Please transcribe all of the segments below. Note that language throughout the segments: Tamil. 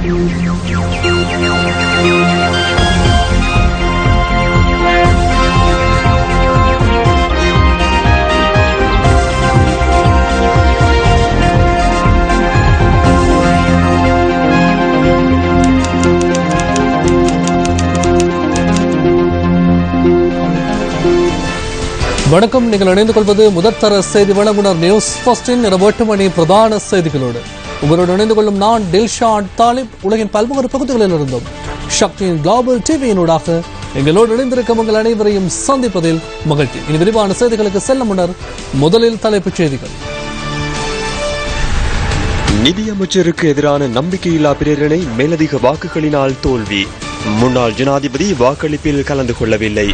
வணக்கம். நீங்கள் இணைந்து கொள்வது முதற்தர செய்தி வழங்குனர் நியூஸ் ஃபர்ஸ்டின் இரவு 8 மணி பிரதான செய்திகளோடு உங்களோடு இணைந்து கொள்ளும் நான் டில்ஷான் தாலிப். உலகின் பல்வேறு பகுதிகளில் இருந்தும் சக்தியின் குளோபல் டிவியினூடாக எங்களோடு இணைந்திருக்கும் உங்கள் அனைவரையும் சந்திப்பதில் மகிழ்ச்சி. இனி விரிவான செய்திகளுக்கு செல்ல முன்னர் முதலில் தலைப்புச் செய்திகள். நிதியமைச்சருக்கு எதிரான நம்பிக்கையில்லா பிரேரணை மேலதிக வாக்குகளினால் தோல்வி. முன்னாள் ஜனாதிபதி வாக்களிப்பில் கலந்து கொள்ளவில்லை.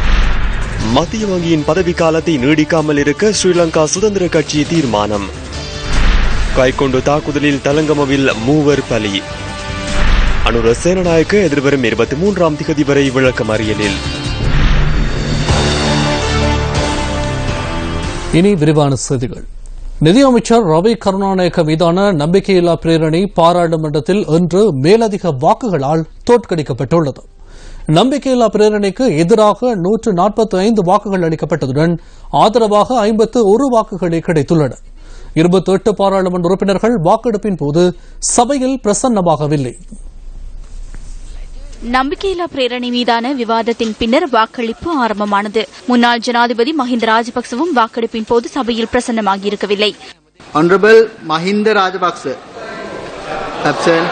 மத்திய வங்கியின் பதவிக்காலத்தை நீடிக்காமல் இருக்க ஸ்ரீலங்கா சுதந்திர கட்சி தீர்மானம். கைக்கொண்டு தாக்குதலில் தலங்கமவில் 3 பலி. அனுர சேனநாயக்க எதிர்வரும் 23ஆம் திகதி வரை விளக்கமறியலில். இனி விரிவான செய்திகள். நிதியமைச்சர் ரவி கருணாநாயக்க மீதான நம்பிக்கையில்லா பிரேரணை பாராளுமன்றத்தில் இன்று மேலதிக வாக்குகளால் தோற்கடிக்கப்பட்டுள்ளது. நம்பிக்கையில்லா பிரேரணைக்கு எதிராக 145 வாக்குகள் அளிக்கப்பட்டதுடன் ஆதரவாக 51 வாக்குகளே கிடைத்துள்ளன. 28 பாராளுமன்ற உறுப்பினர்கள் வாக்கெடுப்பின் போது சபையில் பிரசன்னமாகவில்லை. நம்பிக்கையில்லா பிரேரணை மீதான விவாதத்தின் பின்னர் வாக்களிப்பு ஆரம்பமானது. முன்னாள் ஜனாதிபதி மஹிந்த ராஜபக்சவும் வாக்கெடுப்பின் போது சபையில் பிரசன்னமாகியிருக்கவில்லை. Honorable Mahinda Rajapaksa. Absent.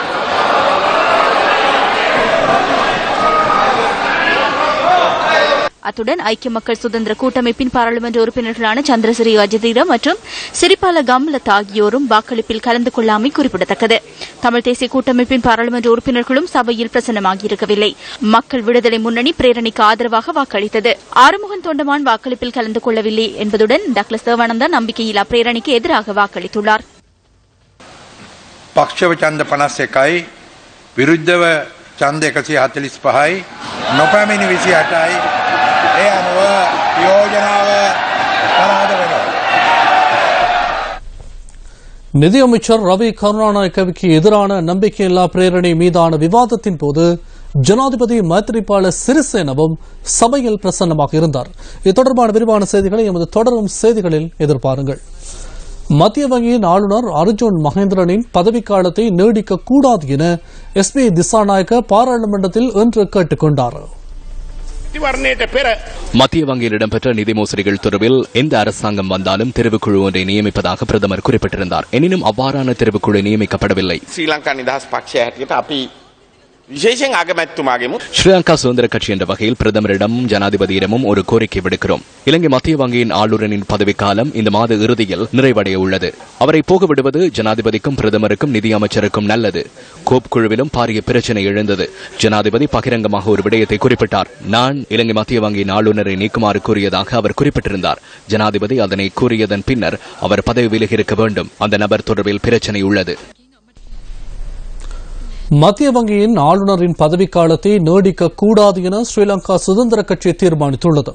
அத்துடன் ஐக்கிய மக்கள் சுதந்திர கூட்டமைப்பின் பாராளுமன்ற உறுப்பினர்களான சந்திரசிறி அஜதீர மற்றும் சிறிபால கம்லத் ஆகியோரும் வாக்களிப்பில் கலந்து கொள்ளாமை குறிப்பிடத்தக்கது. தமிழ் தேசிய கூட்டமைப்பின் பாராளுமன்ற உறுப்பினர்களும் சபையில் பிரசன்னமாகியிருக்கவில்லை. மக்கள் விடுதலை முன்னணி பிரேரணைக்கு ஆதரவாக வாக்களித்தது. ஆறுமுகன் தொண்டமான் வாக்களிப்பில் கலந்து கொள்ளவில்லை என்பதுடன் டக்ளஸ் தேவானந்தா நம்பிக்கையில்லா பிரேரணைக்கு எதிராக வாக்களித்துள்ளார். පක්ෂව ඡන්ද 51යි විරුද්ධව ඡන්ද 145යි නොපැමිණි 28යි ඒ අනුව යෝජනාව පරාද වෙනවා. நிதியமைச்சர் ரவி கருணாநாயக்கவுக்கு எதிரான நம்பிக்கையில்லா பிரேரணை மீதான விவாதத்தின் போது ஜனாதிபதி மைத்ரிபால சிறிசேனவும் சபையில் பிரசன்னமாக இருந்தார். இது தொடர்பான விரிவான செய்திகளை எமது தொடரும் செய்திகளில் எதிர்பாருங்கள். மத்திய வங்கியின் ஆளுநர் அர்ஜுன் மகேந்திரனின் பதவிக்காலத்தை நீடிக்கக்கூடாது என எஸ்பி திசாநாயக்க பாராளுமன்றத்தில் இன்று கேட்டுக் கொண்டார். மத்திய வங்கியில் இடம்பெற்ற நிதி மோசடிகள் தொடர்பில் எந்த அரசாங்கம் வந்தாலும் தெரிவுக்குழு ஒன்றை நியமிப்பதாக பிரதமர் குறிப்பிட்டிருந்தார். எனினும் அவ்வாறான தெரிவுக்குழு நியமிக்கப்படவில்லை. ஸ்ரீலங்கா சுதந்திர கட்சி என்ற வகையில் பிரதமரிடமும் ஜனாதிபதியிடமும் ஒரு கோரிக்கை விடுக்கிறோம். இலங்கை மத்திய வங்கியின் ஆளுநரின் பதவிக்காலம் இந்த மாத இறுதியில் நிறைவடைய உள்ளது. அவரை போக விடுவது ஜனாதிபதிக்கும் பிரதமருக்கும் நிதியமைச்சருக்கும் நல்லது. கோப் குழுவிலும் பாரிய பிரச்சினை எழுந்தது. ஜனாதிபதி பகிரங்கமாக ஒரு விடயத்தை குறிப்பிட்டார். நான் இலங்கை மத்திய வங்கியின் ஆளுநரை நீக்குமாறு கூறியதாக அவர் குறிப்பிட்டிருந்தார். ஜனாதிபதி அதனை கூறியதன் பின்னர் அவர் பதவி விலகி இருக்க வேண்டும். அந்த நபர் தொடர்பில் பிரச்சினை உள்ளது. மத்திய வங்கியின் ஆளுநரின் பதவிக்காலத்தை நீடிக்கக்கூடாது என ஸ்ரீலங்கா சுதந்திர கட்சி தீர்மானித்துள்ளது.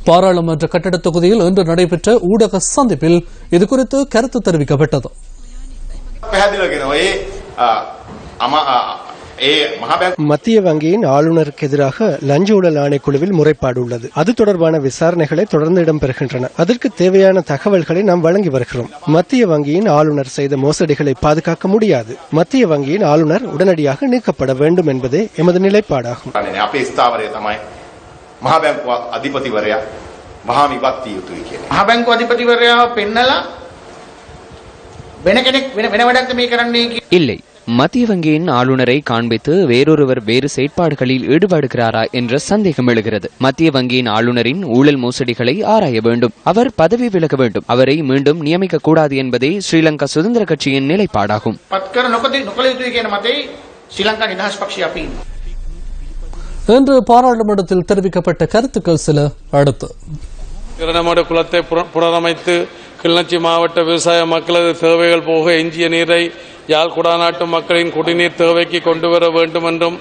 பாராளுமன்ற கட்டட தொகுதியில் இன்று நடைபெற்ற ஊடக சந்திப்பில் இதுகுறித்து கருத்து தெரிவிக்கப்பட்டது. மத்திய வங்கியின் ஆளுநருக்கு எதிராக லஞ்ச ஊழல் ஆணைக்குழுவில் முறைப்பாடு உள்ளது. அது தொடர்பான விசாரணைகளை தொடர்ந்து இடம்பெறுகின்றன. அதற்கு தேவையான தகவல்களை நாம் வழங்கி வருகிறோம். மத்திய வங்கியின் ஆளுநர் செய்த மோசடிகளை பாதுகாக்க முடியாது. மத்திய வங்கியின் ஆளுநர் உடனடியாக நீக்கப்பட வேண்டும் என்பதே எமது நிலைப்பாடாகும். இல்லை, மத்திய வங்கியின் ஆளுநரை காண்பித்து வேறொருவர் வேறு செயற்பாடுகளில் ஈடுபடுகிறாரா என்ற சந்தேகம் எழுகிறது. மத்திய வங்கியின் ஆளுநரின் ஊழல் மோசடிகளை ஆராய வேண்டும். அவர் பதவி விலக வேண்டும். அவரை மீண்டும் நியமிக்க கூடாது என்பதே ஸ்ரீலங்கா சுதந்திர கட்சியின் நிலைப்பாடாகும். இன்று பாராளுமன்றத்தில் தெரிவிக்கப்பட்ட கருத்துக்கள் சில அடுத்து. இரண்டமட குளத்தை புனரமைத்து கிளிநொச்சி மாவட்ட விவசாய மக்களது தேவைகள் போக எஞ்சிய நீரை யாழ் குடாநாட்டு மக்களின் குடிநீர் தேவைக்கு கொண்டு வர வேண்டும் என்றும்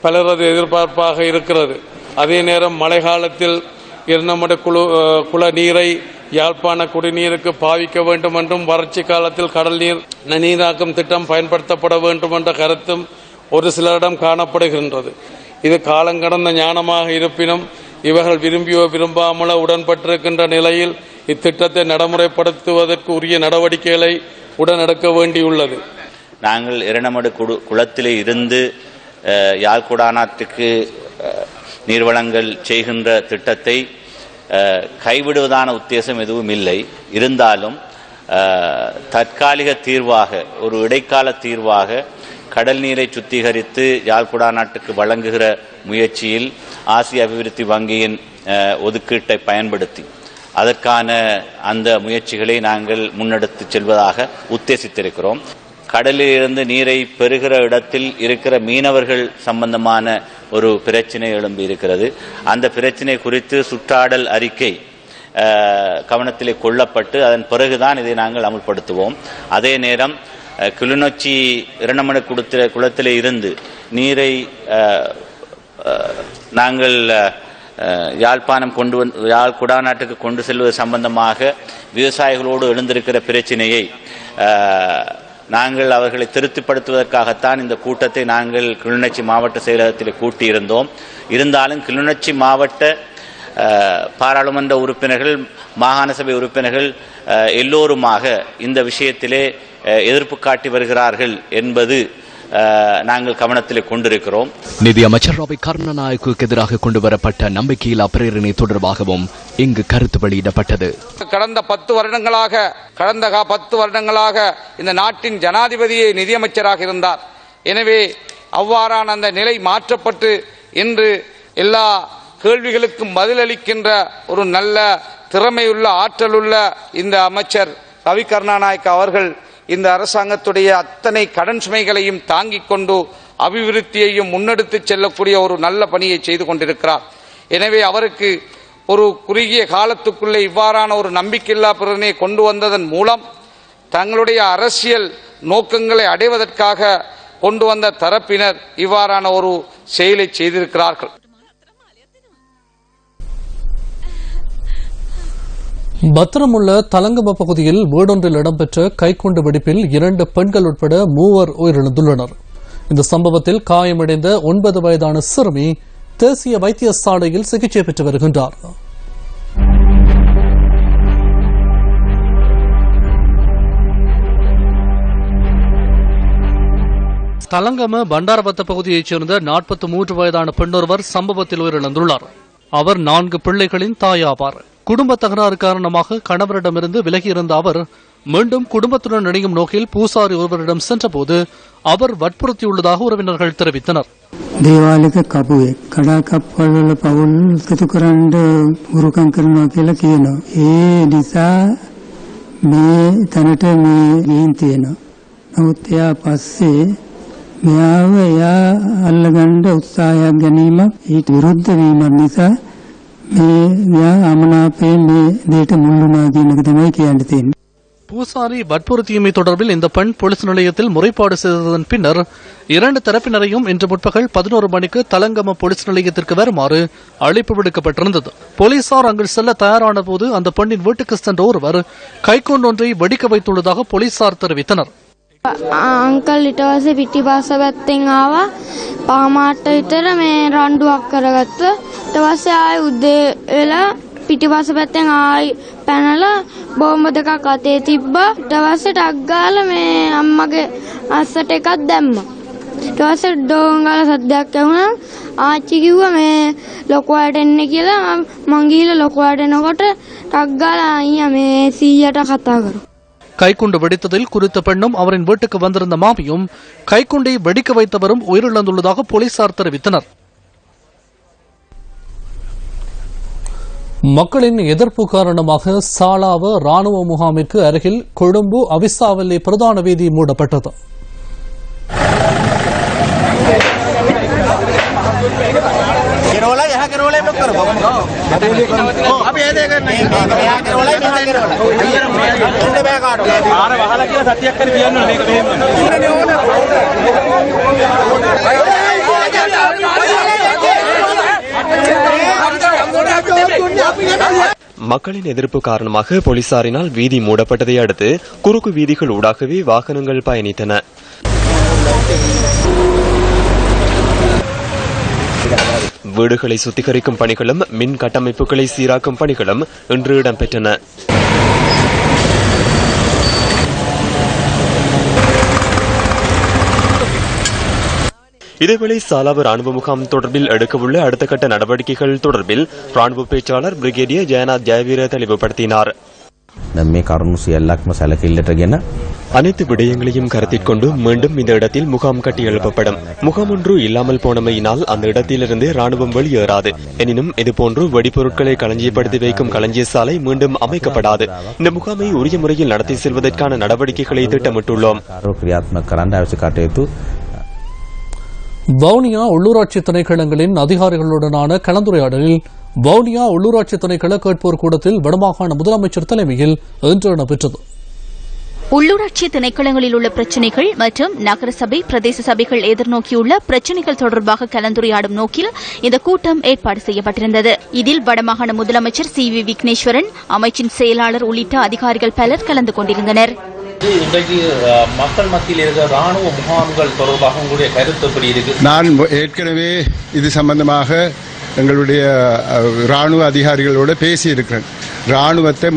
பலரது எதிர்பார்ப்பாக இருக்கிறது. அதே நேரம் மழை காலத்தில் இரண்டமட குள நீரை யாழ்ப்பாண குடிநீருக்கு பாவிக்க வேண்டும் என்றும் வறட்சி காலத்தில் கடல் நீர் நீராக்கும் திட்டம் பயன்படுத்தப்பட வேண்டும் என்ற கருத்தும் ஒரு சிலரிடம் காணப்படுகின்றது. இது காலங்கடந்த ஞானமாக இருப்பினும் இவர்கள் விரும்பியோ விரும்பாமலோ உடன்பட்டிருக்கின்ற நிலையில் இத்திட்டத்தை நடைமுறைப்படுத்துவதற்கு உரிய நடவடிக்கைகளை உடனெடுக்க வேண்டியுள்ளது. நாங்கள் இரண்டமடு குளத்திலே இருந்து யாழ்குடாநாட்டுக்கு நீர்வளங்கள் செய்கின்ற திட்டத்தை கைவிடுவதான உத்தேசம் எதுவும் இல்லை. இருந்தாலும் தற்காலிக தீர்வாக, ஒரு இடைக்கால தீர்வாக கடல் நீரை சுத்திகரித்து யாழ்குடாநாட்டுக்கு வழங்குகிற முயற்சியில் ஆசிய அபிவிருத்தி வங்கியின் ஒதுக்கீட்டை பயன்படுத்தி அதற்கான அந்த முயற்சிகளை நாங்கள் முன்னெடுத்து செல்வதாக உத்தேசித்திருக்கிறோம். கடலில் இருந்து நீரை பெறுகிற இடத்தில் இருக்கிற மீனவர்கள் சம்பந்தமான ஒரு பிரச்சினை எழும்பி இருக்கிறது. அந்த பிரச்சினை குறித்து சுற்றாடல் அறிக்கை கவனத்திலே கொள்ளப்பட்டு அதன் பிறகுதான் இதை நாங்கள் அமுல்படுத்துவோம். அதே நேரம் கிளிநொச்சி இரண்டமடு குளத்திலே இருந்து நீரை நாங்கள் யாழ்ப்பாணம் யாழ்குடாநாட்டுக்கு கொண்டு செல்வது சம்பந்தமாக விவசாயிகளோடு எழுந்திருக்கிற பிரச்சினையை நாங்கள் அவர்களை திருப்திப்படுத்துவதற்காகத்தான் இந்த கூட்டத்தை நாங்கள் கிளிநொச்சி மாவட்ட செயலகத்தில் கூட்டியிருந்தோம். இருந்தாலும் கிளிநொச்சி மாவட்ட பாராளுமன்ற உறுப்பினர்கள், மாகாண சபை உறுப்பினர்கள் எல்லோருமாக இந்த விஷயத்திலே எதிர்ப்பு காட்டி வருகிறார்கள் என்பது நாங்கள் கவனத்தில் கொண்டிருக்கிறோம். நிதி அமைச்சர் ரவி கருணாநாயக்குக்கு எதிராக கொண்டு வரப்பட்ட நம்பிக்கையில்லா பிரேரணை தொடர்பாகவும் இங்கு கருத்து வெளியிடப்பட்டது. கடந்த 10 வருடங்களாக இந்த நாட்டின் ஜனாதிபதியே நிதியமைச்சராக இருந்தார். எனவே அவ்வாறான அந்த நிலை மாற்றப்பட்டு இன்று எல்லா கேள்விகளுக்கும் பதிலளிக்கின்ற ஒரு நல்ல திறமையுள்ள ஆற்றலுள்ள இந்த அமைச்சர் ரவி கருணாநாயக்க அவர்கள் இந்த அரசாங்கத்துடைய அத்தனை கடன் சுமைகளையும் தாங்கிக் கொண்டு அபிவிருத்தியையும் முன்னெடுத்து செல்லக்கூடிய ஒரு நல்ல பணியை செய்து கொண்டிருக்கிறார். எனவே அவருக்கு ஒரு குறுகிய காலத்துக்குள்ளே இவ்வாறான ஒரு நம்பிக்கையில்லா பிரேரணை கொண்டு வந்ததன் மூலம் தங்களுடைய அரசியல் நோக்கங்களை அடைவதற்காக கொண்டு வந்த தரப்பினர் இவ்வாறான ஒரு செயலை செய்திருக்கிறார்கள். பத்திரமுள்ள தலங்கம பகுதியில் வீடொன்றில் இடம்பெற்ற கைக்குண்டு வெடிப்பில் 2 பெண்கள் உட்பட 3 உயிரிழந்துள்ளனர். இந்த சம்பவத்தில் காயமடைந்த 9 வயதான சிறுமி தேசிய வைத்தியசாலையில் சிகிச்சை பெற்று வருகின்றார். தலங்கம பண்டாரவத்த பகுதியைச் சேர்ந்த 43 வயதான பெண்ணொருவர் சம்பவத்தில் உயிரிழந்துள்ளார். அவர் 4 பிள்ளைகளின் தாயாவார். குடும்ப தகராறு காரணமாக கணவரிடமிருந்து விலகியிருந்த அவர் மீண்டும் குடும்பத்துடன் இணையும் நோக்கில் பூசாரி ஒருவரிடம் சென்றபோது அவர் வற்புறுத்தியுள்ளதாக உறவினர்கள் தெரிவித்தனர். දේවාලික කපුවෙක් කඩා කප්පල් වල පවුල් එකතු කරන්න ගුරුකම් කරනවා කියලා කියනවා. ඒ නිසා මේ තැනට මේ ගිහින් තියෙනවා. නමුත් එයා පස්සේ මෙයාව එයා අල්ලගන්න උත්සාහයක් ගැනීමක් ඊට විරුද්ධ වීමක් නිසා මෙයා අමනාපයෙන් මේ දෙයට මුල්ුණා කියන එක තමයි කියන්න තියෙන්නේ. பூசாரி வற்புறுத்தியமை தொடர்பில் இந்த பெண் போலீஸ் நிலையத்தில் முறைப்பாடு செய்ததன் பின்னர் 2 தரப்பினரையும் இன்று முற்பகல் 11 மணிக்கு தலங்கம போலீஸ் நிலையத்திற்கு வருமாறு அழைப்பு விடுக்கப்பட்டிருந்தது. போலீசார் அங்கு செல்ல தயாரான போது அந்த பெண்ணின் வீட்டுக்கு சென்ற ஒருவர் கைக்கொண்டொன்றை வெடிக்க வைத்துள்ளதாக போலீசார் தெரிவித்தனர். අංකල් ඊට පස්සේ පිටිපස්ස පැත්තෙන් ආවා පාමාට්ට විතර මේ රණ්ඩුවක් කරගත්ත. ඊට පස්සේ ආයෙ උදේ වෙලා පිටිපස්ස පැත්තෙන් ආයි පැනලා බෝම්බ දෙකක් අතේ තිබ්බා. ඊට පස්සේ ටක් ගාලා මේ අම්මගේ අස්සට එකක් දැම්මා. ඊට පස්සේ ඩෝංගල සද්දයක් ඇහුණා. ආච්චි කිව්වා මේ ලොකුවට එන්න කියලා. මං ගිහලා ලොකුවට එනකොට ටක් ගාලා අයියා මේ 100ට කතා කරා. கைக்குண்டு வெடித்ததில் குறித்த பெண்ணும் அவரின் வீட்டுக்கு வந்திருந்த மாமியும் கைக்குண்டை வெடிக்க வைத்தவரும் உயிரிழந்துள்ளதாக போலீசார் தெரிவித்தனர். மக்களின் எதிர்ப்பு காரணமாக சாலாவ ராணுவ முகாமிற்கு அருகில் கொழும்பு அவிசாவல்லி பிரதான வீதி மூடப்பட்டது. மக்களின் எதிர்ப்பு காரணமாக போலீசாரினால் வீதி மூடப்பட்டதை அடுத்து குறுக்கு வீதிகள் ஊடாகவே வாகனங்கள் பயணித்தன. வீடுகளை சுத்திகரிக்கும் பணிகளும் மின் கட்டமைப்புகளை சீராக்கும் பணிகளும் இன்று இடம்பெற்றன. இதேவேளை சாலாவ ராணுவ முகாம் தொடர்பில் எடுக்கவுள்ள அடுத்த கட்ட நடவடிக்கைகள் தொடர்பில் ராணுவ பேச்சாளர் பிரிகேடியர் ஜெயநாத் ஜெயவீர தெளிவுபடுத்தினார். அனைத்து விடயங்களையும் கருத்தில் கொண்டு மீண்டும் இந்த இடத்தில் முகாம் கட்டி எழுப்பப்படும். முகாம் ஒன்று இல்லாமல் போனமையினால் அந்த இடத்திலிருந்து ராணுவம் வெளியேறாது. எனினும் இதுபோன்று வெடிப்பொருட்களை களஞ்சியப்படுத்தி வைக்கும் களஞ்சிய சாலை மீண்டும் அமைக்கப்படாது. இந்த முகாமை உரிய முறையில் நடத்தி செல்வதற்கான நடவடிக்கைகளை திட்டமிட்டுள்ளோம். வவுனியா உள்ளூராட்சி திணைக்களங்களின் அதிகாரிகளுடனான கலந்துரையாடலில் வவுனியா உள்ளூராட்சி திணைக்கள கேட்போர் கூடத்தில் வடமாகாண முதலமைச்சர் தலைமையில் இன்று நடைபெற்றது. உள்ளூராட்சி திணைக்களங்களில் உள்ள பிரச்சினைகள் மற்றும் நகரசபை பிரதேச சபைகள் எதிர்நோக்கியுள்ள பிரச்சினைகள் தொடர்பாக கலந்துரையாடும் நோக்கில் இந்த கூட்டம் ஏற்பாடு செய்யப்பட்டிருந்தது. இதில் வடமாகாண முதலமைச்சர் சி வி விக்னேஸ்வரன், அமைச்சின் செயலாளர் உள்ளிட்ட அதிகாரிகள் பலர் கலந்து கொண்டிருந்தனர். இன்றைக்கு மக்கள் மத்தியில் இருக்கிற ராணுவ முகாம்கள் தொடர்பாக உங்களுடைய கருத்து எப்படி இருக்கு? நான் ஏற்கனவே இது சம்பந்தமாக எங்களுடைய ராணுவ அதிகாரிகளோடு பேசியிருக்கிறேன். ராணுவத்தை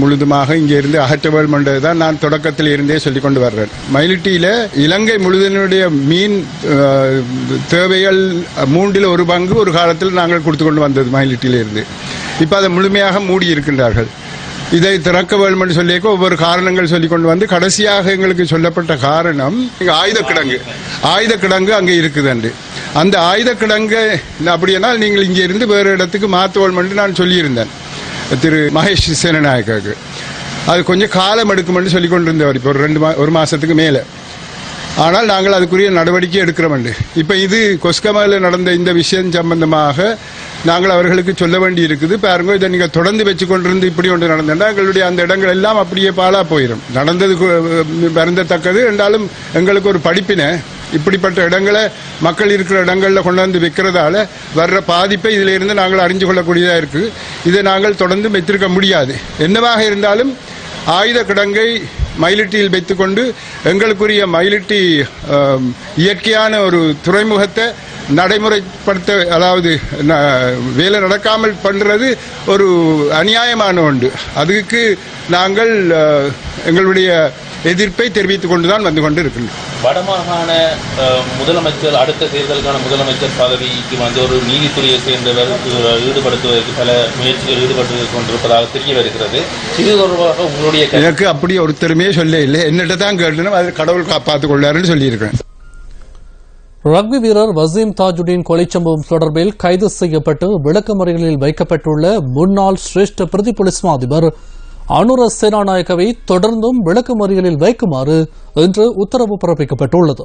முழுதுமாக இங்கே இருந்து அகற்ற வேண்டும் என்றதுதான் நான் தொடக்கத்தில் இருந்தே சொல்லிக் கொண்டு வர்றேன். மயிலிட்டியில இலங்கை முழுவதனுடைய மீன் தேவைகள் 1/3 பங்கு ஒரு காலத்தில் நாங்கள் கொடுத்து கொண்டு வந்தது மயிலிட்டியில இருந்து. இப்ப அதை முழுமையாக மூடி இருக்கின்றார்கள். இதை திறக்க வேண்டும் என்று சொல்லிய ஒவ்வொரு காரணங்கள் சொல்லிக் கொண்டு வந்து கடைசியாக எங்களுக்கு சொல்லப்பட்ட காரணம் ஆயுத கிடங்கு அங்கே இருக்குதுண்டு. அந்த ஆயுத கிடங்கு அப்படியானால் நீங்கள் இங்கே இருந்து வேறு இடத்துக்கு மாற்ற வேண்டும் என்று நான் சொல்லியிருந்தேன் திரு மகேஷ் சேனநாயக்காவுக்கு. அது கொஞ்சம் காலம் எடுக்கும் என்று சொல்லிக் கொண்டிருந்தவர் இப்போ ஒரு மாசத்துக்கு மேலே. ஆனால் நாங்கள் அதுக்குரிய நடவடிக்கை எடுக்கிறோம். இப்ப இது கொஸ்கமாவில் நடந்த இந்த விஷயம் சம்பந்தமாக நாங்கள் அவர்களுக்கு சொல்ல வேண்டி இருக்குது. பாருங்க, இதை நீங்க தொடர்ந்து வச்சு கொண்டிருந்து இப்படி ஒன்று நடந்தா எங்களுடைய அந்த இடங்கள் எல்லாம் அப்படியே பாலா போயிடும். நடந்தது வருந்தத்தக்கது என்றாலும் எங்களுக்கு ஒரு படிப்பினை. இப்படிப்பட்ட இடங்களை மக்கள் இருக்கிற இடங்கள்ல கொண்டாந்து வைக்கிறதால வர்ற பாதிப்பை இதுல இருந்து நாங்கள் அறிஞ்சு கொள்ளக்கூடியதா இருக்கு. இதை நாங்கள் தொடர்ந்து வைத்திருக்க முடியாது. என்னவாக இருந்தாலும் ஆயுத கிடங்கை மயிலிட்டியில் வைத்துக் கொண்டு எங்களுக்குரிய மயிலிட்டி இயற்கையான ஒரு துறைமுகத்தை நடைமுறைப்படுத்த, அதாவது வேலை நடக்காமல் பண்றது ஒரு அநியாயமான ஒன்று. அதுக்கு நாங்கள் எங்களுடைய எதிர்ப்பை தெரிவித்துக் கொண்டுதான் வந்து கொண்டு இருக்கின்றோம். வடமாகாண முதலமைச்சர் அடுத்த தேர்தலுக்கான முதலமைச்சர் பதவிக்கு வந்து ஒரு நீதித்துறையை சேர்ந்தவர் ஈடுபடுத்துவதற்கு பல முயற்சிகள் ஈடுபட்டு கொண்டிருப்பதாக தெரிய வருகிறது. இது தொடர்பாக உங்களுடைய எனக்கு அப்படி ஒருத்தருமே சொல்ல இல்லை. என்னிட்ட தான் கேட்டணும், அது கடவுள் காப்பாற்றிக் கொள்ளாருன்னு சொல்லியிருக்கேன். ரக்பி வீரர் வசீம் தாஜுடீன் கொலை சம்பவம் தொடர்பில் கைது செய்யப்பட்டு விளக்கமறியலில் வைக்கப்பட்டுள்ள முன்னாள் சிரேஷ்ட பிரதி போலீஸ் அதிபர் அனுர சேனாநாயக்கவை தொடர்ந்தும் விளக்கமறியலில் வைக்குமாறு இன்று உத்தரவு பிறப்பிக்கப்பட்டுள்ளது.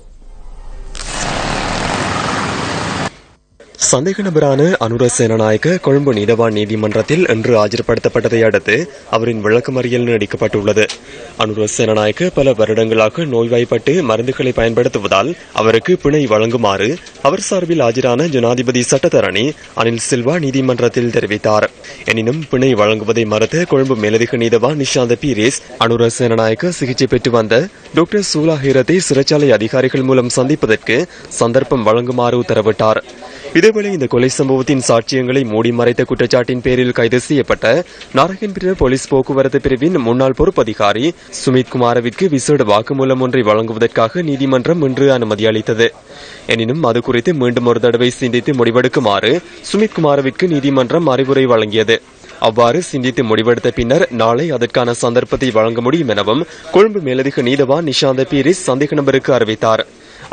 சந்தேக நபரான அனுர சேனநாயக்க கொழும்பு நீதவான் நீதிமன்றத்தில் இன்று ஆஜர்படுத்தப்பட்டதை அடுத்து அவரின் விளக்கமறியல் நீடிக்கப்பட்டுள்ளது. அனுர சேனநாயக்க பல வருடங்களாக நோய்வாய்ப்பட்டு மருந்துகளை பயன்படுத்துவதால் அவருக்கு பிணை வழங்குமாறு அவர் சார்பில் ஆஜரான ஜனாதிபதி சட்டத்தரணி அனில் சில்வா நீதிமன்றத்தில் தெரிவித்தார். எனினும் பிணை வழங்குவதை மறுத்த கொழும்பு மேலதிக நீதவான் நிஷாந்த பீரிஸ் அனுர சேனநாயக்க சிகிச்சை பெற்று வந்த டாக்டர் சூலா ஹீரத்தை சிறைச்சாலை அதிகாரிகள் மூலம் சந்திப்பதற்கு சந்தர்ப்பம் வழங்குமாறு உத்தரவிட்டார். இதேவேளை இந்த கொலை சம்பவத்தின் சாட்சியங்களை மூடி மறைத்த குற்றச்சாட்டின் பேரில் கைது செய்யப்பட்ட நாரகன்புர போலீஸ் போக்குவரத்து பிரிவின் முன்னாள் பொறுப்பதிகாரி சுமித் குமாரவிற்கு விசேட வாக்குமூலம் ஒன்றை வழங்குவதற்காக நீதிமன்றம் இன்று அனுமதி அளித்தது. எனினும் அது குறித்து மீண்டும் ஒரு தடவை சிந்தித்து முடிவெடுக்குமாறு சுமித் குமாரவிற்கு நீதிமன்றம் அறிவுரை வழங்கியது. அவ்வாறு சிந்தித்து முடிவெடுத்த பின்னர் நாளை அதற்கான சந்தர்ப்பத்தை வழங்க முடியும் எனவும் கொழும்பு மேலதிக நீதவான் நிஷாந்த பீரிஸ் சந்தேக நபருக்கு அறிவித்தார்.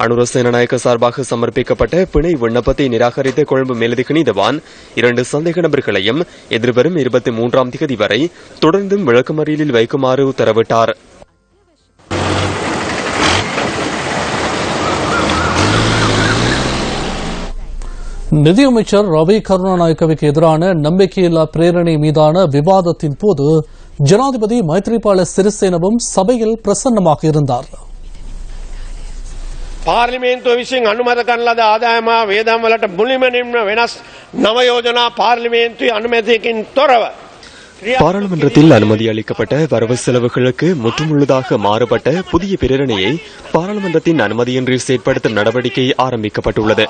அனுர சேனநாயக்க சார்பாக சமர்ப்பிக்கப்பட்ட பிணை விண்ணப்பத்தை நிராகரித்த கொழும்பு மேலதிக நீதவான் 2 சந்தேக நபர்களையும் எதிர்வரும் 23ஆம் தேதி வரை தொடர்ந்தும் விளக்கமறியலில் வைக்குமாறு உத்தரவிட்டார். நிதியமைச்சர் ரவி கருணாநாயக்கவுக்கு எதிரான நம்பிக்கையில்லா பிரேரணை மீதான விவாதத்தின் போது ஜனாதிபதி மைத்ரிபால சிறிசேனவும் சபையில் பிரசன்னமாக இருந்தார். පාර්ලිමේන්තුව විසින් අනුමත කරන ලද ආදායම වේදම් වලට මුලින්ම වෙනස් නව යෝජනා පාර්ලිමේන්තුවේ අනුමැතියකින් තොරව பாராளுமன்றத்தில் அனுமதி அளிக்கப்பட்ட வரவு செலவுகளுக்கு முற்றுமுழுதாக மாறுபட்ட புதிய பிரேரணையை பாராளுமன்றத்தின் அனுமதியின்றி செயற்படுத்தும் நடவடிக்கை ஆரம்பிக்கப்பட்டுள்ளது.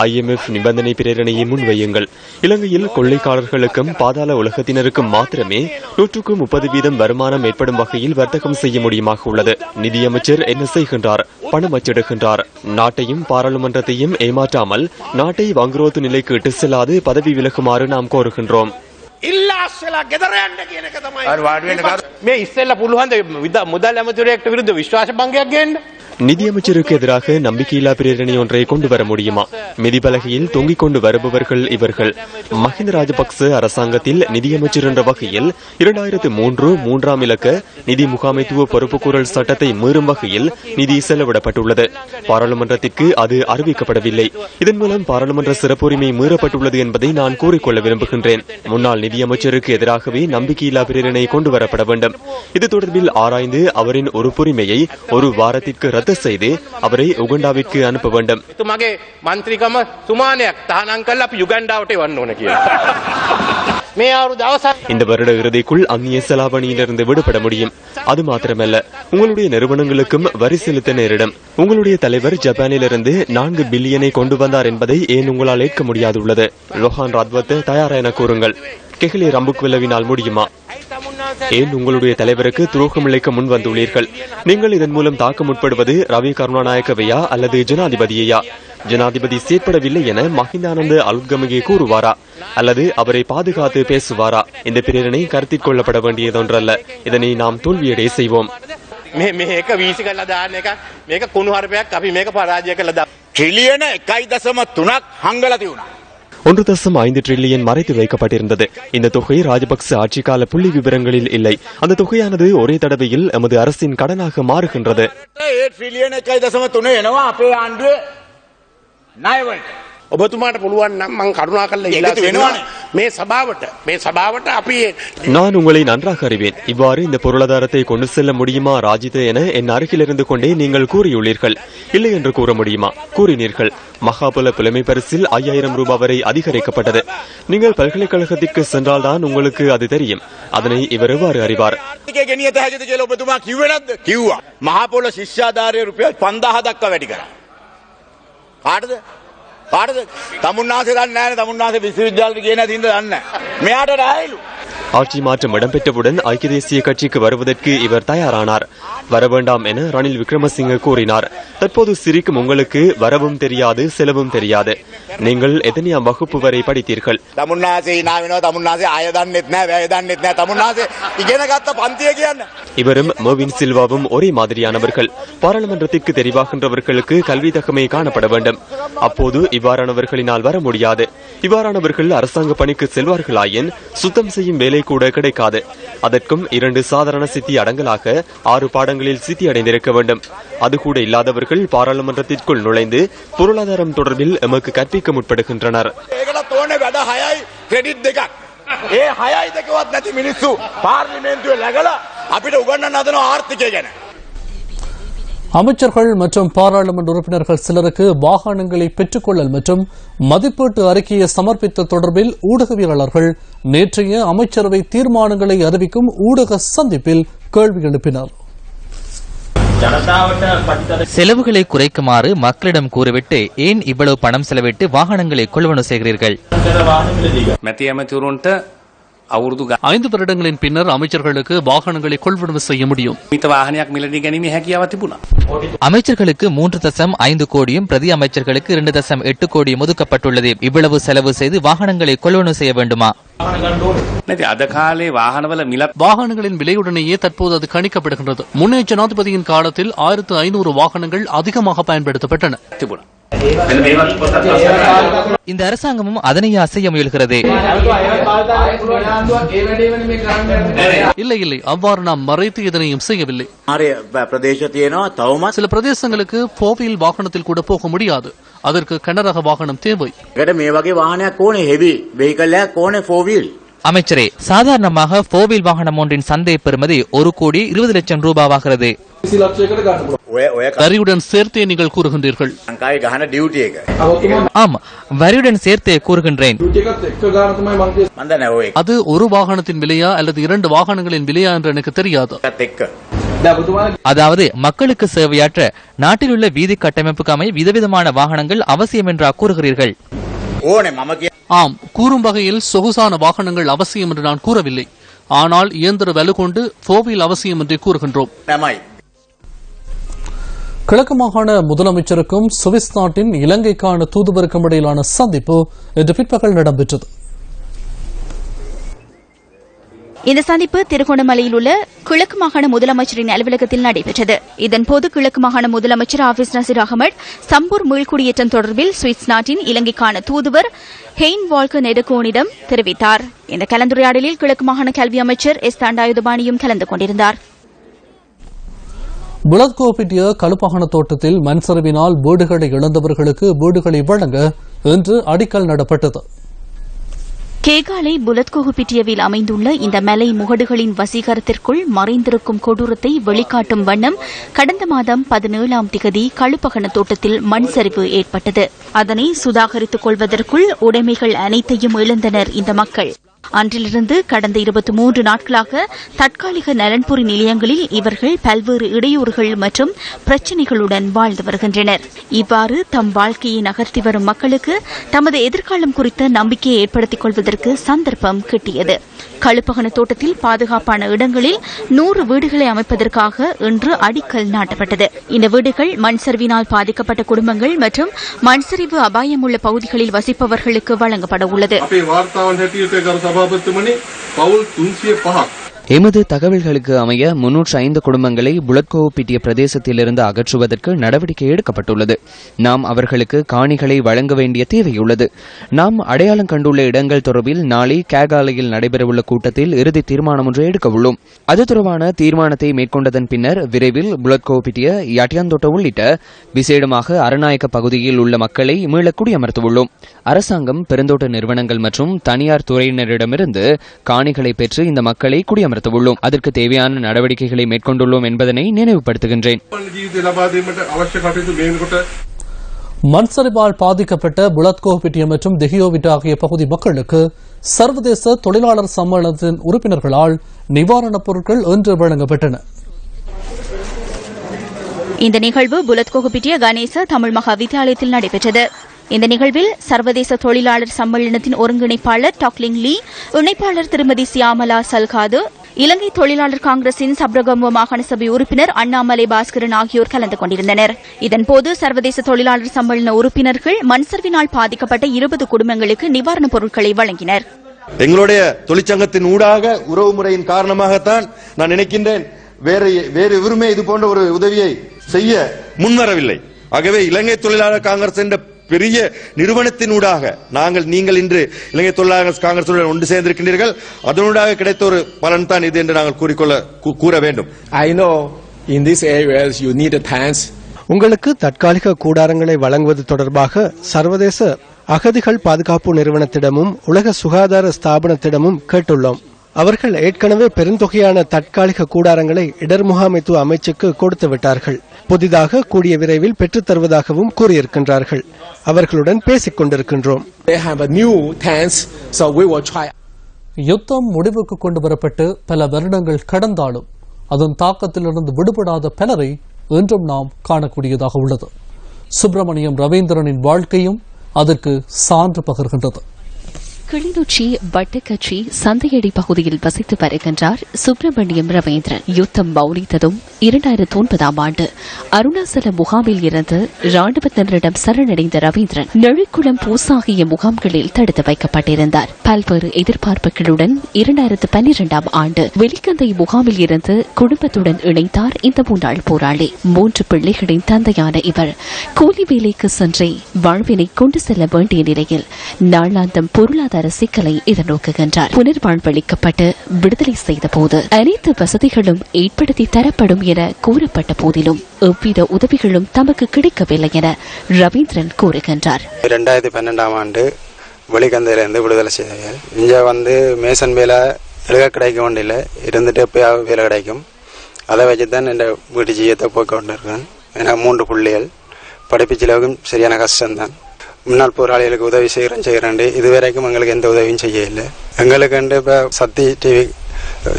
IMF நிபந்தனை பிரேரணையை முன்வையுங்கள். இலங்கையில் கொள்ளைக்காரர்களுக்கும் பாதாள உலகத்தினருக்கும் மாத்திரமே 130% வருமானம் ஏற்படும் வகையில் வர்த்தகம் செய்ய முடியுமாக உள்ளது. நிதியமைச்சர் என்ன செய்கின்றார்? பணம் அச்சிடுகின்றார். நாட்டையும் பாராளுமன்றத்தையும் ஏமாற்றாமல் நாட்டை வங்குரோத்து நிலைக்கு இட்டு செல்லாது பதவி விலகுமாறு நாம் கோருகின்றோம். මේ ඉස්සෙල්ල පුළුවන්ද මුදල් ඇමතිවරයෙක්ට විරුද්ධ විශ්වාස භංගයක් ගේන්න? நிதியமைச்சருக்கு எதிராக நம்பிக்கையில்லா பிரேரணை ஒன்றை கொண்டு வர முடியுமா? மிதிபலகையில் தொங்கிக் கொண்டு வருபவர்கள் இவர்கள். மஹிந்த ராஜபக்ச அரசாங்கத்தில் நிதியமைச்சர் என்ற வகையில் 2003 இலக்க நிதி முகாமைத்துவ பொறுப்புக்கூறல் சட்டத்தை மீறும் வகையில் நிதி செலவிடப்பட்டுள்ளது. பாராளுமன்றத்திற்கு அது அறிவிக்கப்படவில்லை. இதன் மூலம் பாராளுமன்ற சிறப்புரிமை மீறப்பட்டுள்ளது என்பதை நான் கூறிக்கொள்ள விரும்புகின்றேன். முன்னாள் நிதியமைச்சருக்கு எதிராகவே நம்பிக்கையில்லா பிரேரணை கொண்டு வரப்பட வேண்டும். இது தொடர்பில் ஆராய்ந்து அவரின் உறுப்புரிமையை ஒரு வாரத்திற்கு ரத்து செய்து அவரை உகண்டாவிற்கு அனுப்ப வேண்டும். එතුමගේ මන්ත්‍රීකම සුමානයක් තහනම් කරලා අපි යුගන්ඩාවට එවන්න ඕන කියලා. මේ අවුරුදු අවසන් இந்த வருட இறுதிக்குள் அந்நிய செலாவணியிலிருந்து விடுபட முடியும். அது மாத்திரமல்ல, உங்களுடைய நிறுவனங்களுக்கும் வரி செலுத்த நேரிடும். உங்களுடைய தலைவர் ஜப்பானிலிருந்து 4 பில்லியனை கொண்டு வந்தார் என்பதை ஏன் உங்களால் ஏற்க முடியாதுள்ளது? ரோஹான் ராத்வத் தயாரா என கூறுங்கள். கெஹ்லி ரம்புக்வெல்லவினால் முடியுமா? ஏன் உங்களுடைய தலைவருக்கு துரோகம் இழைக்க முன் வந்துள்ளீர்கள்? நீங்கள் இதன் மூலம் தாக்க முற்படுவது ரவி கருணாநாயக்கவையா அல்லது ஜனாதிபதியையா? ஜனாதிபதி செயற்படவில்லை என மஹிந்தானந்த அலுத்கமகே கூறுவாரா அல்லது அவரை பாதுகாத்து பேசுவாரா? இந்த பிரேரணை கருத்தில் கொள்ளப்பட வேண்டியதொன்றல்ல. இதனை நாம் தோல்வியடைய செய்வோம். මේක වීසි කරලා දාන්න එක මේක කුණුහරුපයක් අපි මේක පරාජය කළා දාන්න. ට්‍රිලියන 1.3ක් හංගලා තියුණා. 1.5 டிரில்லியன் மறைத்து வைக்கப்பட்டிருந்தது. இந்த தொகை ராஜபக்ச ஆட்சிக்கால புள்ளி விவரங்களில் இல்லை. அந்த தொகையானது ஒரே தடவையில் எமது அரசின் கடனாக மாறுகின்றது. ට්‍රිලියන 1.3 එනවා අපේ ආණ්ඩුවේ ණයවලට. ඔබතුමාට පුළුවන් නම් මං කරුණා කරලා ඉල්ලා සිටිනවා මේ සභාවට අපි நான் உங்களை நன்றாக அறிவேன். இவ்வாறு இந்த பொருளாதாரத்தை கொண்டு செல்ல முடியுமா ராஜித என என் அருகில் இருந்து கொண்டே நீங்கள் கூறியுள்ளீர்கள். இல்லை என்று கூற முடியுமா? கூறினீர்கள். மகாபல புலமை பரிசில் 5000 ரூபாய் வரை அதிகரிக்கப்பட்டது. நீங்கள் பல்கலைக்கழகத்திற்கு சென்றால்தான் உங்களுக்கு அது தெரியும். அதனை இவர் எவ்வாறு அறிவார்? මහපොළ ශිෂ්‍යාධාරය රුපියල් 5000 දක්වා වැඩි කරා. කාටද? කාටද? තමුන්නාසේ දන්නේ නැහැ නේ. තමුන්නාසේ විශ්වවිද්‍යාලෙට ගියේ නැති හින්දා දන්නේ නැහැ. මෙයාට රායලු. ஆட்சி மாற்றம் இடம்பெற்றவுடன் ஐக்கிய தேசிய கட்சிக்கு வருவதற்கு இவர் தயாரானார். வரவேண்டாம் என ரணில் விக்ரமசிங்க கூறினார். தற்போது சிரிக்கும் உங்களுக்கு வரவும் தெரியாது, செலவும் தெரியாது. நீங்கள் எத்தனையாம் வகுப்பு வரை படித்தீர்கள்? තමුන්නාසේ hina වෙනවා. තමුන්නාසේ අය දන්නෙත් නැහැ, වැය දන්නෙත් නැහැ. තමුන්නාසේ ඉගෙන ගත්ත පන්තිය කියන්නේ. இவரும் மர்வின் சில்வாவும் ஒரே மாதிரியானவர்கள். பாராளுமன்றத்திற்கு தெரிவாகின்றவர்களுக்கு கல்வி தகமை காணப்பட வேண்டும். அப்போது இவ்வாறானவர்களினால் வர முடியாது. இவ்வாறானவர்கள் அரசாங்க பணிக்கு செல்வார்களாயின் சுத்தம் செய்யும் வேலை கூட கிடைக்காது. அதற்கும் 2 சாதாரண சித்தி அடங்கலாக 6 பாடங்களில் சித்தி அடைந்திருக்க வேண்டும். அது கூட இல்லாதவர்கள் பாராளுமன்றத்திற்குள் நுழைந்து பொருளாதாரம் தொடர்பில் எமக்கு கற்பிக்க முற்படுகின்றனர். ඒ 6යි දෙකවත් නැති මිනිස්සු පාර්ලිමේන්තුවේ läගලා අපිට උගන්වන්න හදන ආර්ථිකය ගැන. அமைச்சர்கள் மற்றும் பாராளுமன்ற உறுப்பினர்கள் சிலருக்கு வாகனங்களை பெற்றுக்கொள்ளல் மற்றும் மதிப்பீட்டு அறிக்கையை சமர்ப்பித்த தொடர்பில் ஊடகவியலாளர்கள் நேற்றைய அமைச்சரவை தீர்மானங்களை அறிவிக்கும் ஊடக சந்திப்பில் கேள்வி எழுப்பினர். செலவுகளை குறைக்குமாறு மக்களிடம் கூறிவிட்டு ஏன் இவ்வளவு பணம் செலவிட்டு வாகனங்களை கொள்வனவு செய்கிறீர்கள்? 5 வருடங்களின் பின்னர் அமைச்சர்களுக்கு வாகனங்களை கொள்வனவு செய்ய முடியும். அமைச்சர்களுக்கு 3.5 கோடியும் பிரதி அமைச்சர்களுக்கு 2.8 கோடியும் ஒதுக்கப்பட்டுள்ளது. இவ்வளவு செலவு செய்து வாகனங்களை கொள்வனவு செய்ய வேண்டுமா? வாகனங்களின் விலையுடனேயே தற்போது அது கணிக்கப்படுகின்றது. முன்னைய ஜனாதிபதியின் காலத்தில் 1500 வாகனங்கள் அதிகமாக பயன்படுத்தப்பட்டன. இந்த அரசாங்கமும் அதனையே செய்ய முயல்கிறது. இல்லை, அவ்வாறு நாம் மறைத்து இதனையும் செய்யவில்லை. சில பிரதேசங்களுக்கு 4-wheel வாகனத்தில் கூட போக முடியாது. அதற்கு கனரக வாகனம் தேவை. அமைச்சரே, சாதாரணமாக 4-wheel வாகனம் ஒன்றின் சந்தை பெறுமதி 1,20,00,000 ரூபாவாகிறது. வரியுடன் சேர்த்தே நீங்கள் கூறுகின்றீர்கள். ஆம், வரியுடன் சேர்த்தே கூறுகின்றேன். அது ஒரு வாகனத்தின் விலையா அல்லது 2 வாகனங்களின் விலையா என்று எனக்கு தெரியாது. அதாவது மக்களுக்கு சேவையாற்ற நாட்டில் உள்ள வீதி கட்டமைப்புக்கு அமைய விதவிதமான வாகனங்கள் அவசியம் என்றா கூறுகிறீர்கள்? ஆம், கூறும் வகையில் சொகுசான வாகனங்கள் அவசியம் என்று நான் கூறவில்லை. ஆனால் இயந்திர வலு கொண்டு 4-wheel அவசியம் என்று கூறுகின்றோம். கிழக்கு மாகாண முதலமைச்சருக்கும் சுவிஸ் நாட்டின் இலங்கைக்கான தூதுவருக்கும் இடையிலான சந்திப்பு இன்று பிற்பகல் இடம்பெற்றது. இந்த சந்திப்பு திருகோணமலையில் உள்ள கிழக்கு மாகாண முதலமைச்சரின் அலுவலகத்தில் நடைபெற்றது. இதன்போது கிழக்கு மாகாண முதலமைச்சர் ஆபிஸ் நசீர் அகமட் சம்பூர் மீள்குடியேற்றம் தொடர்பில் சுவிஸ் நாட்டின் இலங்கைக்கான தூதுவர் ஹெயின் வால்கர் நெடுகோனிடம் தெரிவித்தார். இந்த கலந்துரையாடலில் கிழக்கு மாகாண கல்வி அமைச்சர் எஸ் தண்டாயுதபாணியும் கலந்து கொண்டிருந்தார். புலத்கோப்பிட்டிய கழுப்பாகன தோட்டத்தில் மண்சரிவினால் வீடுகளை இழந்தவர்களுக்கு வீடுகளை வழங்க இன்று அடிக்கல் நடப்பட்டது. கேகாலை புலத்கோகுப்பிட்டியவில் அமைந்துள்ள இந்த மலை முகடுகளின் வசீகரத்திற்குள் மறைந்திருக்கும் கொடூரத்தை வெளிக்காட்டும் வண்ணம் கடந்த மாதம் 17ஆம் திகதி கழுப்பகன தோட்டத்தில் மண் சரிவு ஏற்பட்டது. அதனை சுதாகரித்துக் கொள்வதற்குள் உடைமைகள் அனைத்தையும் இழந்தனர் இந்த மக்கள். அன்றிலிருந்து கடந்த 23 நாட்களாக தற்காலிக நலன்புரி நிலையங்களில் இவர்கள் பல்வேறு இடையூறுகள் மற்றும் பிரச்சினைகளுடன் வாழ்ந்து வருகின்றனர். இவ்வாறு தம் வாழ்க்கையை நகர்த்தி வரும் மக்களுக்கு தமது எதிர்காலம் குறித்த நம்பிக்கையை ஏற்படுத்திக் கொள்வதற்கு சந்தர்ப்பம் கிட்டியது. கழுப்பகன தோட்டத்தில் பாதுகாப்பான இடங்களில் 100 வீடுகளை அமைப்பதற்காக இன்று அடிக்கல் நாட்டப்பட்டது. இந்த வீடுகள் மண்சரிவினால் பாதிக்கப்பட்ட குடும்பங்கள் மற்றும் மண்சரிவு அபாயமுள்ள பகுதிகளில் வசிப்பவர்களுக்கு வழங்கப்பட உள்ளது. எமது தகவல்களுக்கு அமைய 305 குடும்பங்களை புலத்கோப்பிட்டிய பிரதேசத்திலிருந்து அகற்றுவதற்கு நடவடிக்கை எடுக்கப்பட்டுள்ளது. நாம் அவர்களுக்கு காணிகளை வழங்க வேண்டிய தேவையுள்ளது. நாம் அடையாளம் கண்டுள்ள இடங்கள் தொடர்பில் நாளை கேகாலையில் நடைபெறவுள்ள கூட்டத்தில் இறுதி தீர்மானம் ஒன்றை எடுக்க உள்ளோம். அது தொடர்பான தீர்மானத்தை மேற்கொண்டதன் பின்னர் விரைவில் புலத்கோப்பிட்டிய யட்டியாந்தோட்ட உள்ளிட்ட விசேடமாக அரநாயக்க பகுதியில் உள்ள மக்களை மீள குடியமர்த்தவுள்ளோம். அரசாங்கம், பெருந்தோட்ட நிறுவனங்கள் மற்றும் தனியார் துறையினரிடமிருந்து காணிகளை பெற்று இந்த மக்களை குடியமர்த்தவுள்ளோம். அதற்கு தேவையான நடவடிக்கைகளை மேற்கொண்டுள்ளோம் என்பதனை நினைவுபடுத்துகின்றேன். மண்சரிவால் பாதிக்கப்பட்ட புலத்கோப்பிட்டிய மற்றும் தெஹியோவிட் ஆகிய பகுதி மக்களுக்கு சர்வதேச தொழிலாளர் சம்மேளனத்தின் உறுப்பினர்களால் நிவாரணப் பொருட்கள் இன்று வழங்கப்பட்டன. இந்த நிகழ்வு புலத்கோகுப்பிட்டிய கணேச தமிழ் மகா வித்தியாலயத்தில் நடைபெற்றது. இந்த நிகழ்வில் சர்வதேச தொழிலாளர் சம்மேளனத்தின் ஒருங்கிணைப்பாளர் டாக்லிங் லீ, இணைப்பாளர் திருமதி சியாமலா சல்காது, இலங்கை தொழிலாளர் காங்கிரசின் சப்ரகமுவ மாகாண சபை உறுப்பினர் அண்ணாமலை பாஸ்கரன் ஆகியோர் கலந்து கொண்டிருந்தனர். இதன்போது சர்வதேச தொழிலாளர் சம்மேளன உறுப்பினர்கள் மண்சரிவினால் பாதிக்கப்பட்ட 20 குடும்பங்களுக்கு நிவாரணப் பொருட்களை வழங்கினர். எங்களுடைய தொழிற்சங்கத்தின் ஊடாக உறவு முறையின் காரணமாகத்தான் நான் நினைக்கின்றேன் வேறு எவருமே இது போன்ற ஒரு உதவியை செய்ய முன்வரவில்லை. ஆகவே இலங்கை தொழிலாளர் காங்கிரஸ் என்ற பெரிய நிறுவனத்தின் ஊடாக நீங்கள் இன்று இலங்கை தொழிலாளர் காங்கிரசுடன் ஒன்று சேர்ந்திருக்கின்றீர்கள். அதனூடாக கிடைத்த ஒரு பலன் தான் இது என்று நாங்கள் கூற வேண்டும். உங்களுக்கு தற்காலிக கூடாரங்களை வழங்குவது தொடர்பாக சர்வதேச அகதிகள் பாதுகாப்பு நிறுவனத்திடமும் உலக சுகாதார ஸ்தாபனத்திடமும் கேட்டுள்ளோம். அவர்கள் ஏற்கனவே பெருந்தொகையான தற்காலிக கூடாரங்களை இடர் முகாமைத்துவ அமைச்சுக்கு கொடுத்து விட்டார்கள். புதிதாக கூடிய விரைவில் பெற்றுத் தருவதாகவும் கூறியிருக்கின்றார்கள். அவர்களுடன் பேசிக் கொண்டிருக்கின்றோம். யுத்தம் முடிவுக்கு கொண்டு வரப்பட்டு பல வருடங்கள் கடந்தாலும் அதன் தாக்கத்திலிருந்து விடுபடாத பலரை இன்றும் நாம் காணக்கூடியதாக உள்ளது. சுப்பிரமணியம் ரவீந்திரனின் வாழ்க்கையும் அதற்கு சான்று பகர்கின்றது. கிளிநொச்சி வட்டக்கச்சி சந்தையடி பகுதியில் வசித்து வருகின்றார் சுப்பிரமணியம் ரவீந்திரன். யுத்தம் மௌனித்ததும் 2009ஆம் ஆண்டு அருணாசல முகாமில் இருந்து ராணுவத்தினரிடம் சரணடைந்த ரவீந்திரன் நெழிக்குளம் பூசாகிய முகாம்களில் தடுத்து வைக்கப்பட்டிருந்தார். பல்வேறு எதிர்பார்ப்புகளுடன் 2012ஆம் ஆண்டு வெளிக்கந்தை முகாமில் இருந்து குடும்பத்துடன் இணைந்தார் இந்த முன்னாள் போராளி. 3 பிள்ளைகளின் தந்தையான இவர் கூலி வேலைக்கு சென்றே வாழ்வினை கொண்டு செல்ல வேண்டிய நிலையில் நாளாந்தம் பொருளாதார சிக்கலை எதிர்நோக்குகின்றார். புனர்வாழ்வளிக்கப்பட்டு விடுதலை செய்த போது அனைத்து வசதிகளும் ஏற்படுத்தி தரப்படும் என கூறப்பட்ட போதிலும் எவ்வித உதவிகளும் தமக்கு கிடைக்கவில்லை என ரவீந்திரன் கூறுகின்றார். 2012ஆம் ஆண்டு வெளிக்கந்தையிலேருந்து விடுதலை செய்தார்கள். இங்கே வந்து மேசன் வேலை எழுக கிடைக்க வேண்டியில்லை, இருந்துட்டு எப்போயாவது வேலை கிடைக்கும். அதை வச்சு தான் என் வீட்டு ஜீயத்தை போய்க்க கொண்டிருக்கேன். ஏன்னா 3 பிள்ளைகள் படிப்பு செலவுக்கும் சரியான கஷ்டம்தான். முன்னாள் போராளிகளுக்கு உதவி செய்கிறேன் இதுவரைக்கும் எங்களுக்கு எந்த உதவியும் செய்யலை. எங்களுக்கு இப்போ சக்தி டிவி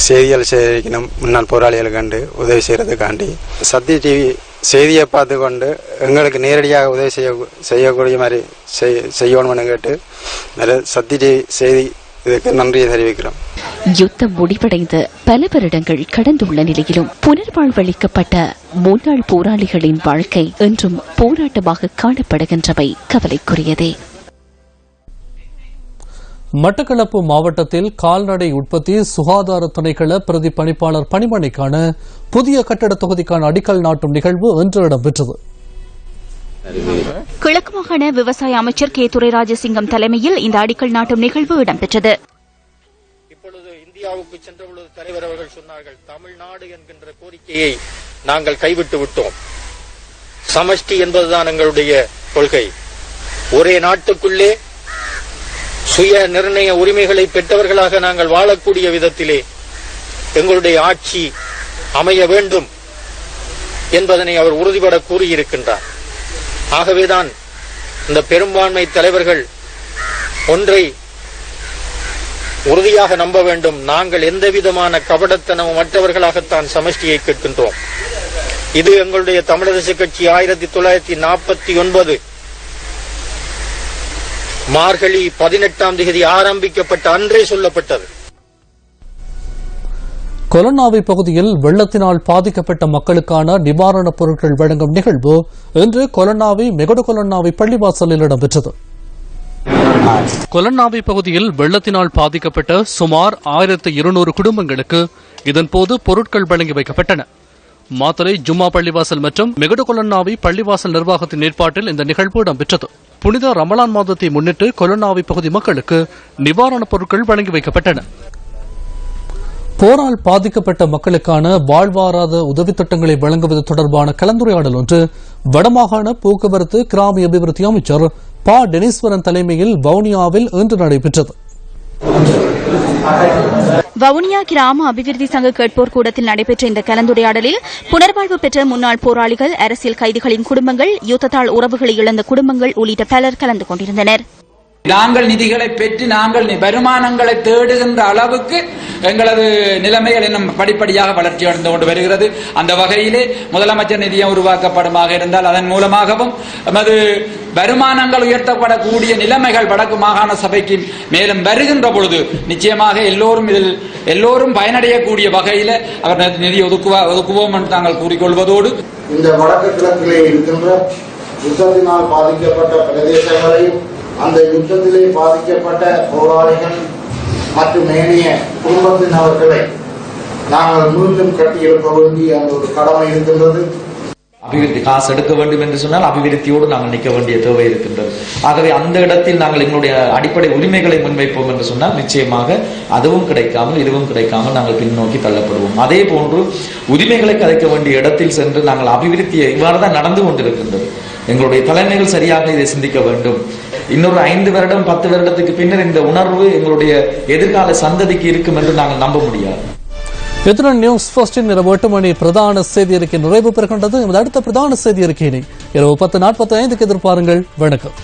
செய்திகள் சேகரிக்கணும், முன்னாள் போராளிகளுக்கு உதவி செய்கிறதுக்காண்டி சக்தி டிவி செய்தியை பார்த்து கொண்டு எங்களுக்கு நேரடியாக உதவி செய்யக்கூடிய மாதிரி செய்யணும்னு கேட்டு சக்தி டிவி செய்தி இதுக்கு நன்றியை தெரிவிக்கிறோம். யுத்தம் முடிவடைந்து பல வருடங்கள் கடந்துள்ள நிலையிலும் புனர்வாழ்வளிக்கப்பட்ட முன்னாள் போராளிகளின் வாழ்க்கை என்றும் போராட்டமாக காணப்படுகின்றவை கவலைக்குரியதே. மட்டக்களப்பு மாவட்டத்தில் கால்நடை உற்பத்தி சுகாதார துணைக்கள பிரதி பணிப்பாளர் பணிமனைக்கான புதிய கட்டட தொகுதிக்கான அடிக்கல் நாட்டும் நிகழ்வு இன்று இடம்பெற்றது. கிழக்கு மாகாண விவசாய அமைச்சர் கே துரைராஜசிங்கம் தலைமையில் இந்த அடிக்கல் நாட்டும் நிகழ்வு இடம்பெற்றது. இப்பொழுது இந்தியாவுக்கு சென்ற பொழுது தலைவர் அவர்கள் சொன்னார்கள், தமிழ்நாடு என்கின்ற கோரிக்கையை நாங்கள் கைவிட்டு விட்டோம். சமஷ்டி என்பதுதான் எங்களுடைய கொள்கை. ஒரே நாட்டுக்குள்ளே சுய நிர்ணய உரிமைகளை பெற்றவர்களாக நாங்கள் வாழக்கூடிய விதத்திலே எங்களுடைய ஆட்சி அமைய வேண்டும் என்பதனை அவர் உறுதிபட கூறியிருக்கின்றார். ஆகவேதான் இந்த பெரும்பான்மை தலைவர்கள் ஒன்றை உறுதியாக நம்ப வேண்டும், நாங்கள் எந்தவிதமான கபடத்தனமும் மற்றவர்களாகத்தான் சமஷ்டியை கேட்கின்றோம். இது எங்களுடைய தமிழரசு கட்சி 1949 மார்கழி 18ஆம் தேதி ஆரம்பிக்கப்பட்ட அன்றே சொல்லப்பட்டது. கொலன்னாவை பகுதியில் வெள்ளத்தினால் பாதிக்கப்பட்ட மக்களுக்கான நிவாரணப் பொருட்கள் வழங்கும் நிகழ்வு இன்று கொலன்னாவை மெகடு கொலன்னாவை பள்ளிவாசலில் இடம்பெற்றது. கொலன்னாவை பகுதியில் வெள்ளத்தினால் பாதிக்கப்பட்ட சுமார் 1200 குடும்பங்களுக்கு இதன்போது பொருட்கள் வழங்கி வைக்கப்பட்டன. மாத்தறை ஜும்மா பள்ளிவாசல் மற்றும் மெகடு கொலன்னாவை பள்ளிவாசல் நிர்வாகத்தின் ஏற்பாட்டில் இந்த நிகழ்வு இடம்பெற்றது. புனித ரமலான் மாதத்தை முன்னிட்டு கொலன்னாவை பகுதி மக்களுக்கு நிவாரணப் பொருட்கள் வழங்கி வைக்கப்பட்டன. போரால் பாதிக்கப்பட்ட மக்களுக்கான வாழ்வாதார உதவித் திட்டங்களை வழங்குவது தொடர்பான கலந்துரையாடல் ஒன்று வடமாகாண போக்குவரத்து கிராமிய அபிவிருத்தி அமைச்சர் ப டெனிஸ்வரன் தலைமையில் வவுனியாவில் இன்று நடைபெற்றது. வவுனியா கிராம அபிவிருத்தி சங்க கேட்போர் கூடத்தில் நடைபெற்ற இந்த கலந்துரையாடலில் புனர்வாழ்வு பெற்ற முன்னாள் போராளிகள், அரசியல் கைதிகளின் குடும்பங்கள், யுத்தத்தால் உறவுகளை இழந்த குடும்பங்கள் உள்ளிட்ட பலர் கலந்து கொண்டிருந்தனர். நாங்கள் நிதிகளை பெற்று நாங்கள் வருமானங்களை தேடுகின்ற அளவுக்கு எங்களது நிலைமைகள் இன்னும் படிப்படியாக வளர்ச்சி அடைந்து கொண்டு வருகிறது. அந்த வகையிலே முதலமைச்சர் நிதியம் உருவாக்கப்படுமாக இருந்தால் அதன் மூலமாகவும் நமது வருமானங்கள் உயர்த்தப்படக்கூடிய நிலைமைகள் வடக்கு மாகாண சபைக்கு மேலும் வருகின்ற பொழுது நிச்சயமாக எல்லோரும் பயனடையக்கூடிய வகையில் அவர் நிதி ஒதுக்குவோம் என்று நாங்கள் கூறிக்கொள்வதோடு இந்த வடக்கு கிழக்கிலே இருக்கின்ற யுத்தத்தினால் பாதிக்கப்பட்ட பிரதேசங்களையும் அந்த யுத்தத்திலே பாதிக்கப்பட்ட போராளிகள் மற்றும் ஏனைய குடும்பத்தினர்களை நாங்கள் மீண்டும் கட்டியெழுப்ப வேண்டிய அந்த ஒரு கடமை இருக்கின்றது. அபிவிருத்தி காசு எடுக்க வேண்டும் என்று சொன்னால் அபிவிருத்தியோடு நாங்கள் நிற்க வேண்டிய தேவை இருக்கின்றது. ஆகவே அந்த இடத்தில் நாங்கள் எங்களுடைய அடிப்படை உரிமைகளை முன்வைப்போம் என்று சொன்னால் நிச்சயமாக அதுவும் கிடைக்காமல் இதுவும் கிடைக்காமல் நாங்கள் பின்னோக்கி தள்ளப்படுவோம். அதே போன்று உரிமைகளை கதைக்க வேண்டிய இடத்தில் சென்று நாங்கள் அபிவிருத்தியை இவ்வாறுதான் நடந்து கொண்டிருக்கின்றது. எங்களுடைய தலைமைகள் சரியாக இதை சிந்திக்க வேண்டும். இன்னொரு 5 வருடம் 10 வருடத்துக்கு பின்னர் இந்த உணர்வு எங்களுடைய எதிர்கால சந்ததிக்கு இருக்கும் என்று நாங்கள் நம்ப முடியாது. இத்துடன் நியூஸ் ஃபர்ஸ்டின் இரவு 8 மணி பிரதான செய்தி அறிக்கை நிறைவு பெறுகின்றது. எமது அடுத்த பிரதான செய்தி அறிக்கையினை இரவு 10:45 எதிர்பாருங்கள். வணக்கம்.